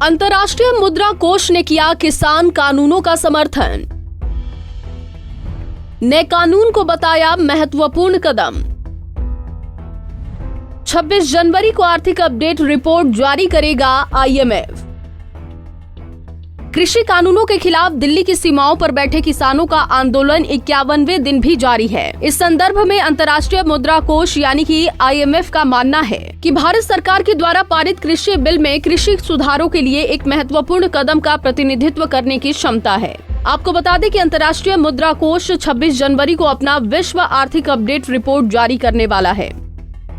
अंतर्राष्ट्रीय मुद्रा कोष ने किया किसान कानूनों का समर्थन। नए कानून को बताया महत्वपूर्ण कदम। 26 जनवरी को आर्थिक अपडेट रिपोर्ट जारी करेगा IMF। कृषि कानूनों के खिलाफ दिल्ली की सीमाओं पर बैठे किसानों का आंदोलन 51वें दिन भी जारी है। इस संदर्भ में अंतर्राष्ट्रीय मुद्रा कोष यानी कि IMF का मानना है कि भारत सरकार के द्वारा पारित कृषि बिल में कृषि सुधारों के लिए एक महत्वपूर्ण कदम का प्रतिनिधित्व करने की क्षमता है। आपको बता दें कि अंतर्राष्ट्रीय मुद्रा कोष 26 जनवरी को अपना विश्व आर्थिक अपडेट रिपोर्ट जारी करने वाला है।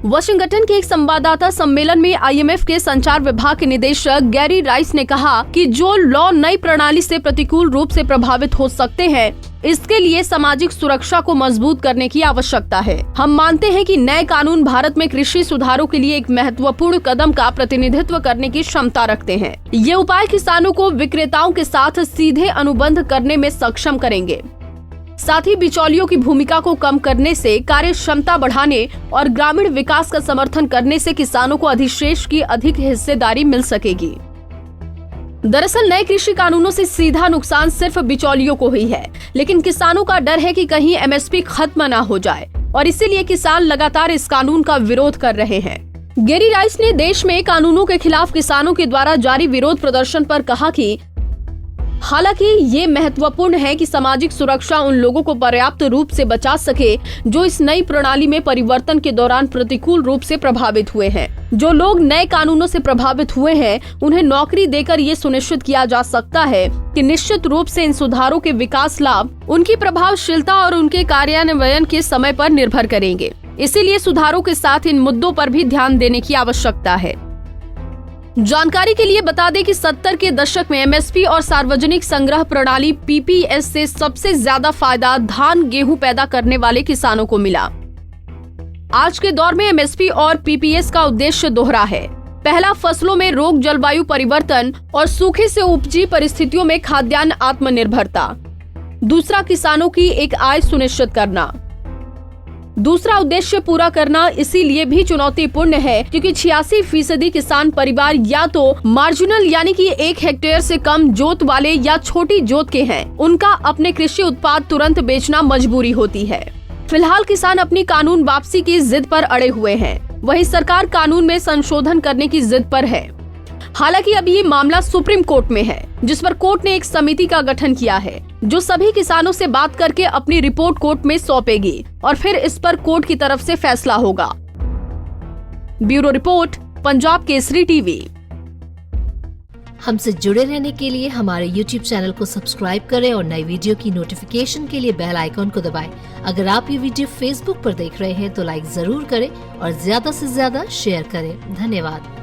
वाशिंगटन के एक संवाददाता सम्मेलन में IMF के संचार विभाग के निदेशक गैरी राइस ने कहा कि जो लॉ नई प्रणाली से प्रतिकूल रूप से प्रभावित हो सकते हैं, इसके लिए सामाजिक सुरक्षा को मजबूत करने की आवश्यकता है। हम मानते हैं कि नए कानून भारत में कृषि सुधारों के लिए एक महत्वपूर्ण कदम का प्रतिनिधित्व करने की क्षमता रखते हैं। ये उपाय किसानों को विक्रेताओं के साथ सीधे अनुबंध करने में सक्षम करेंगे, साथ ही बिचौलियों की भूमिका को कम करने से कार्य क्षमता बढ़ाने और ग्रामीण विकास का समर्थन करने से किसानों को अधिशेष की अधिक हिस्सेदारी मिल सकेगी। दरअसल नए कृषि कानूनों से सीधा नुकसान सिर्फ बिचौलियों को ही है, लेकिन किसानों का डर है कि कहीं MSP खत्म ना हो जाए और इसीलिए किसान लगातार इस कानून का विरोध कर रहे हैं। गैरी राइस ने देश में कानूनों के खिलाफ किसानों के द्वारा जारी विरोध प्रदर्शन पर कहा कि हालांकि ये महत्वपूर्ण है कि सामाजिक सुरक्षा उन लोगों को पर्याप्त रूप से बचा सके जो इस नई प्रणाली में परिवर्तन के दौरान प्रतिकूल रूप से प्रभावित हुए हैं। जो लोग नए कानूनों से प्रभावित हुए हैं, उन्हें नौकरी देकर ये सुनिश्चित किया जा सकता है कि निश्चित रूप से इन सुधारों के विकास लाभ उनकी प्रभावशीलता और उनके कार्यान्वयन के समय पर निर्भर करेंगे। इसीलिए सुधारों के साथ इन मुद्दों पर भी ध्यान देने की आवश्यकता है। जानकारी के लिए बता दें कि 70 के दशक में MSP और सार्वजनिक संग्रह प्रणाली PPS से सबसे ज्यादा फायदा धान गेहूं पैदा करने वाले किसानों को मिला। आज के दौर में MSP और PPS का उद्देश्य दोहरा है। पहला, फसलों में रोग, जलवायु परिवर्तन और सूखे से उपजी परिस्थितियों में खाद्यान्न आत्मनिर्भरता। दूसरा, किसानों की एक आय सुनिश्चित करना। दूसरा उद्देश्य पूरा करना इसीलिए भी चुनौतीपूर्ण है क्योंकि 86% किसान परिवार या तो मार्जिनल यानी कि 1 हेक्टेयर से कम जोत वाले या छोटी जोत के हैं। उनका अपने कृषि उत्पाद तुरंत बेचना मजबूरी होती है। फिलहाल किसान अपनी कानून वापसी की जिद पर अड़े हुए हैं, वहीं सरकार कानून में संशोधन करने की जिद पर है। हालांकि अभी ये मामला सुप्रीम कोर्ट में है, जिस पर कोर्ट ने एक समिति का गठन किया है जो सभी किसानों से बात करके अपनी रिपोर्ट कोर्ट में सौंपेगी और फिर इस पर कोर्ट की तरफ से फैसला होगा। Bureau report, Punjab Kesari TV. हमसे जुड़े रहने के लिए हमारे YouTube चैनल को सब्सक्राइब करें और नई वीडियो की नोटिफिकेशन के लिए बेल आइकॉन को दबाएं। अगर आप ये वीडियो Facebook पर देख रहे हैं तो लाइक जरूर करें और ज्यादा से ज्यादा शेयर करें। धन्यवाद।